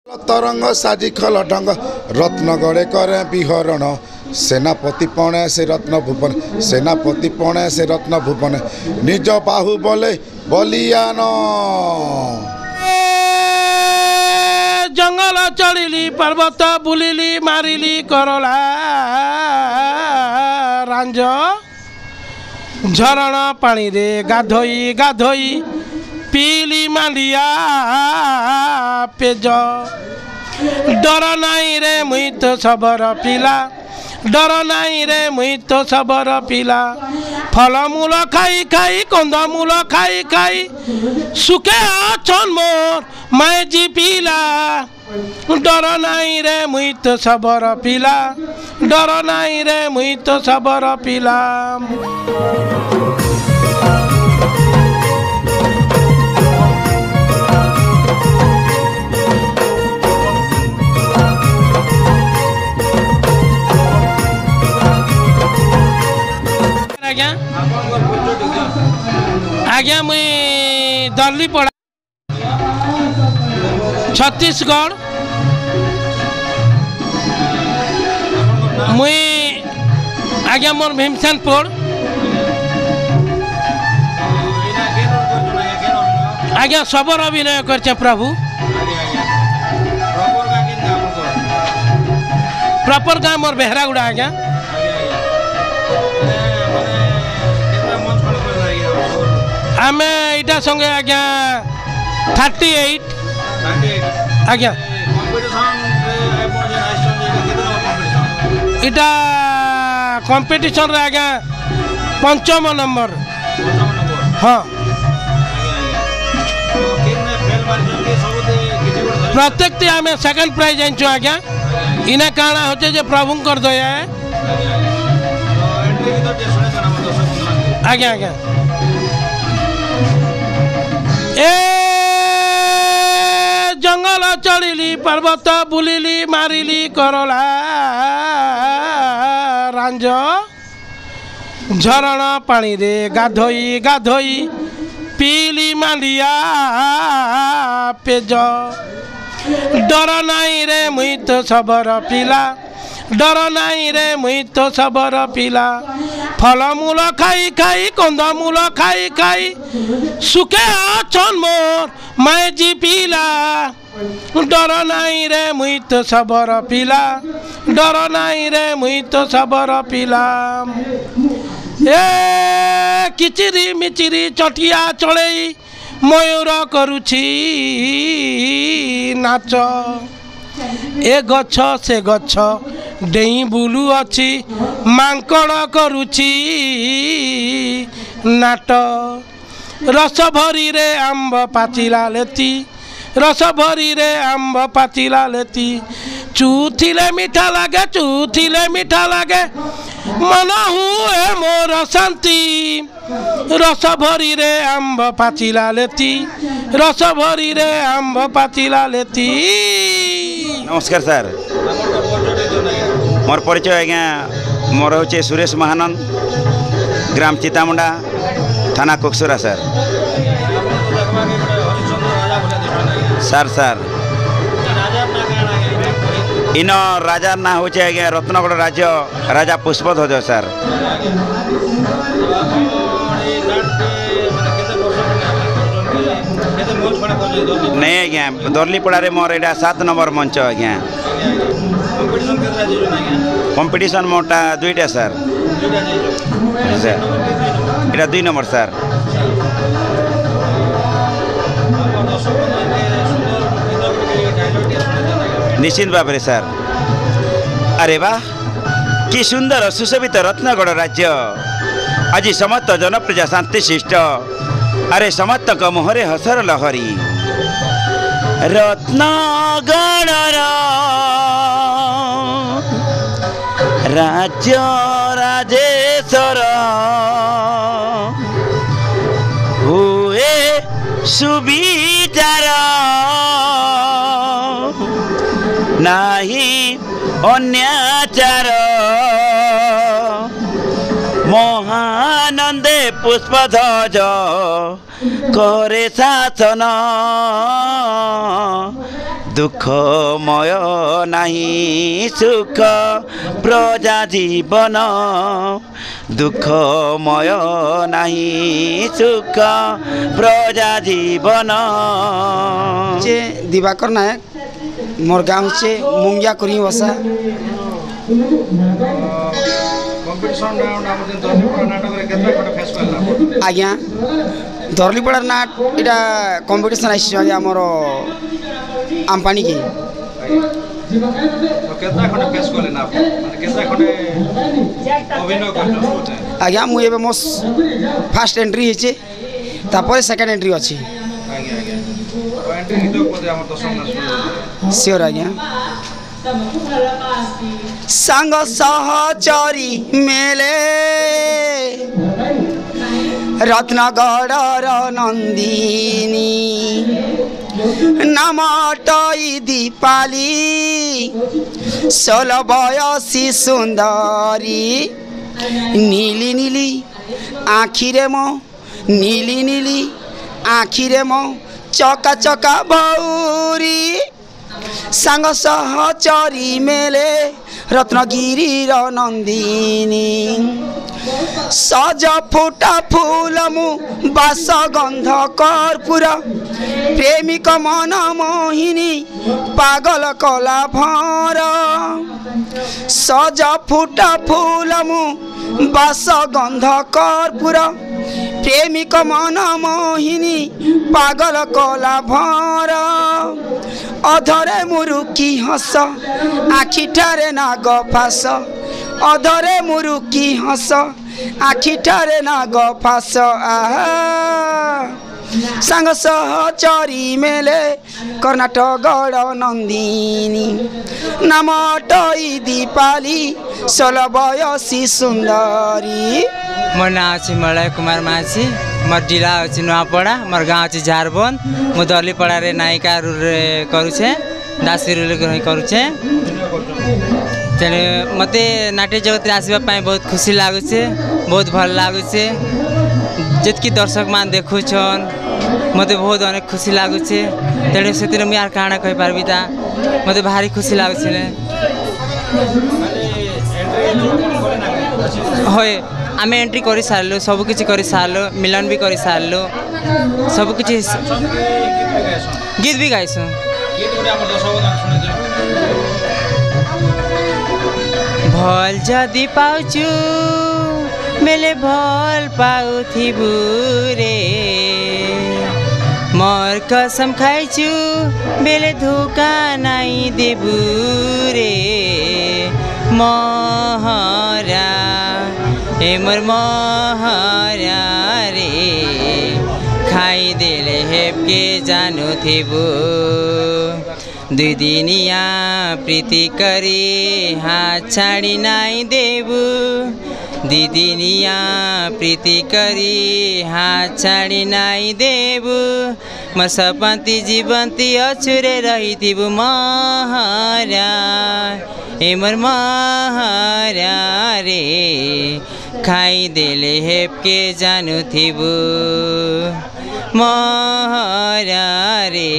तरंग साजी खलटंग रत्न गड़े करे बिहरण सेनापति पणे से रत्न भुवन सेनापति पणे से रत्न भुवन निज बाहु बोले बलियान जंगल चढ़िली पर्वत बुलिली मारिली करला रांझ झरण पानी रे गाधोई गाधोई पीली मांडिया पेज डर नाई रे मुई तो सबर पिला डर नाई रे मुई तो सबर पिला फलमूल खाई खाई कंदमूल खाई खाई सुखे अछन मोर मैं जी पिला डर नाई रे मुई तो सबर पिला डर नाई रे मुई तो सबर पिला। आज्ञा मुई दर्लीपड़ा छत्तीसगढ़ मुई आज्ञा मोर भीमसेनपुर आज्ञा सबर अभिनय कर प्रभु प्रॉपर गाँव मोर बेहरागुड़ा आज्ञा आमे इटा संगे आज्ञा 38 आज्ञा इटा कंपटीशन रे आज्ञा 5म नंबर हाँ प्रत्येक आमे सेकंड प्राइज आनछु आज्ञा इना काना होचे जे प्रभु कर दया है आज्ञा आज्ञा ए जंगल चढ़िली पर्वत बुलिली मारिली करला रांझ झरण पानी रे गाधोई गाधोई पीली मांडिया पेज डर नाई रे मुई तो सबर पिला डर नाई रे मुई तो सबर पिला फलमूल खाई खाई कंदमूल खाई खाई सुखे अछन मोर मैं जी पिला डर नाई रे मुई तो सबर पिला डर नाई रे मुई तो सबर पिला। ए किचिरी मिचिरी चटिया चढ़ई मयूर करुछि नाच ए गछ से गछ डेई बुलू अच्छी मांकड़ करुछि नाट रस भरी रे आंब पाचिला लेती रस भरी रे आंब पाचिला लेती चूथिले मीठा लागे मन हुए मोर शांति रस भरी रे आंब पाचिला लेती रस भरी रे आंब पाचिला लेती। नमस्कार सर मोर परिचय आज्ञा मोर हूँ सुरेश महानंद ग्राम चितामुंडा थाना कुक्सुरा सर सर सर इन राजा ना हूँ आज्ञा रत्नगढ़ राज्य राजा पुष्पध्वज सर नहीं आज्ञा दर्लीपड़ा मोर यहाँ 7 नंबर मंच आज्ञा कंपटीशन मोटा 2टा सर इटा 2 नंबर सर निश्चित भाव में सर अरे वाह कि सुंदर सुशोभित रत्नगढ़ राज्य आज समस्त जनप्रजा शांति शिष्ट अरे समस्त मुहरे हसर लहरी रत्नगढ़ राज्य राजेश्वर हुए सुविचार नाही अन्याचार महानंदे पुष्पध्वज करे शासन दुःखमय नाही सुख प्रजा जीवन दुःखमय नाही सुख प्रजा जीवन जे दिवाकर नायक मोर गाँव से मुंगिया करी बसा आज्ञा दरलीपड़ा नाट यहाँ कंपिटिशन आसी आमर आमपानी की आज्ञा मुझे मो फास्ट एंट्री होचे तापर सेकेंड एंट्री अच्छी श्योर आज्ञा सांग सहचरी मेले रत्नगढ़ नंदिनी नामटई दीपाली 16 बयसी सुंदरी नीली नीली आखिरे मो नीली नीली आखिरे मो चका चका भौरी सांग सहचरी मेले रत्नगिरी नंदिनी सज फुटा फूल मु बास गंध कर्पूर प्रेमिक मन मोहिनी पागल कला भर सज फुटा फूल मु बास गंध कर्पूर प्रेमिक मन मोहिनी पागल कला भर अधरे मुरुकी हस आखिठारे नाग फास अधरे मुरुकी हस आखिठारे नाग फास सांग सहचरी मेले कर्नाटगढ़ नंदिनी नामटई दीपाली 16 बयसी सुंदरी मोर नाम अछि मलय कुमार माझी मोर जिला अछि नुआपड़ा मोर गाँव अछि झारबंद मु दरलीपड़ा रे नायिका करुछे दासी रोल करुछे तेणु मते नाट्य जगत रे आसबा पाई बहुत खुशी लागुछे बहुत भल लागुछे जितकी दर्शक मान देखुछन मते बहुत अनेक खुशी लागुछे तेणु से मुझे यार काଣା कहि पारबी ता मते भारी खुशी लागुछे होय आम एंट्री कर सारू सब किसी कर सारू मिलन भी कर सारू सब किसी गीत भी गाइसु भल जदि पाउछु मेले भल पाउथिबु रे मोर कसम खाइछु बेले धोका नाई देबु रे महरा ए मोर महरा रे खाई देले हेपके जानु थिबु दुई दिनिया प्रीति करी हाथ छाड़ी नाई देबु दिदिनिया प्रीति करी हाथ छाड़ी नाई देबु म सपन्ती जीवन्ती अछुरे रहिथिबु महरा ए मोर महरा रे खाई देले हेपके जानु थिबु महरा रे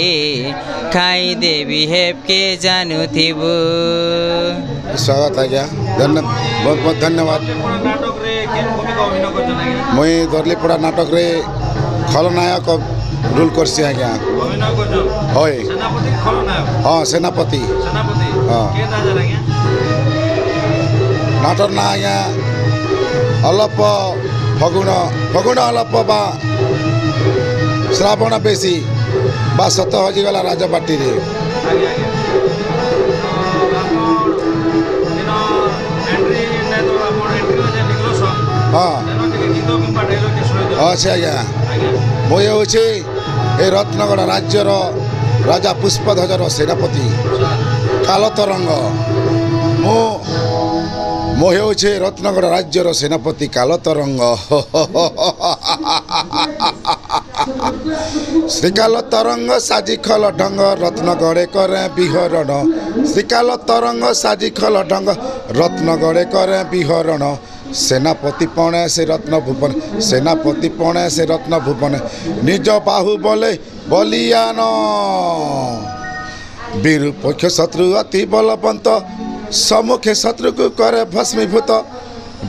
खाई देवी हेपके जानु थिबु स्वागत आज्ञा बहुत बहुत धन्यवाद मुई दरलीपड़ा नाटक रे खलनायक रोल करसी आज्ञा होय हाँ सेनापति हाँ नाटक ना आज्ञा अलप फगुण अलप बा श्रावण बेसी बा सत हजिगला राजबाटी रे हाँ अच्छे आज्ञा मुझे हूँ ए रत्नगढ़ राज्यर राजा पुष्पध्वजर सेनापति कालतरंग मुझे हूँ रत्नगढ़ राज्यर सेनापति कालतरंग श्रीकालतरंग साजिखल ढंग रत्नगढ़े करे बिहरण श्रीकालतरंग साजिखल ढंग रत्नगढ़े करे बिहरण सेनापति पणे से रत्न भुवन सेनापति पणे से रत्न भुवन निज बाहु बोले बलियान विरूपक्ष शत्रु अति बलवंत सम्मुखे शत्रु को करे भस्मीभूत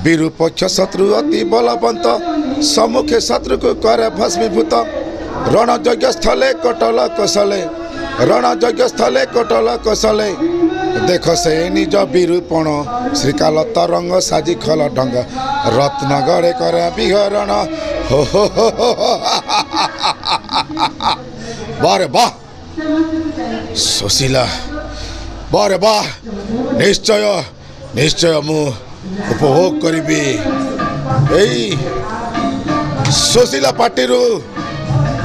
विरूपक्ष शत्रु अति बलवंत सम्मुखे शत्रु को करे भस्मीभूत रणयज्ञ स्थले कटल कौशले रणयज्ञ स्थले कटल कौशले देख से निज विरूपण श्रीकाल तरंग साजी खल ढंग रत्नगढ़े करे विहरण हो बारे वाह सुशीला बारे वाह निश्चय निश्चय मु उपभोग करी एई सुशीला पार्टी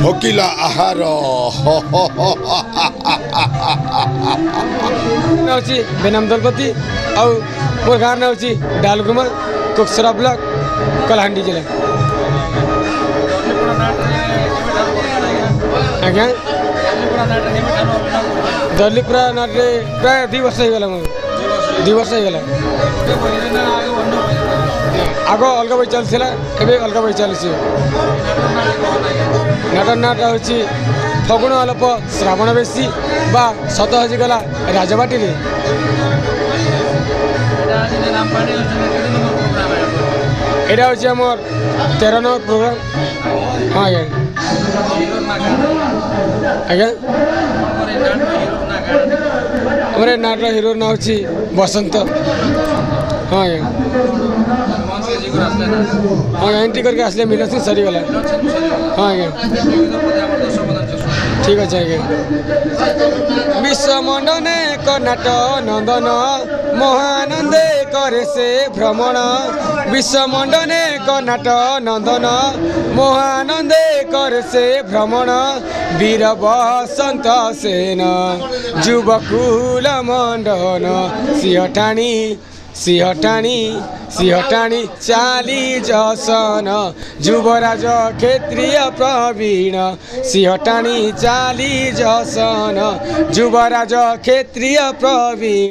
भोकिला आहार बेनाम दलपति और मोर गाँव ना हूँ डालगुमा कुकसरा ब्लॉक कलाहांडी जिला आज्ञा दलीपुरा नाटे प्राय 2 वर्ष होगा मोर 2 वर्ष होगा आग अलग बही चलता एवं अलग बही चलती नाटक नाटा हूँ फगुण आलप श्रावण बेशी बा सत हजिगला राजबाटी रे एटा हूँ आमर 13 नंबर प्रोग्राम हाँ आज्ञा हमारे नाट हिरो ना हूँ बसंत हाँ आज्ञा हाँ एंट्री करके आसले मिला सिंह सरीगला हाँ आज्ञा ठीक अच्छे आज्ञा विश्वमंडने कर्नाट नंदन महानंदे करे से भ्रमण विश्वमंडने कर्नाट नंदन महानंदे करे से भ्रमण वीर बसंत सेन युवकुल मंडन सिंहटाणी चाली जसन युवराज क्षेत्रीय प्रवीण सिंहटाणी चाली जसन युवराज क्षेत्रीय प्रवीण।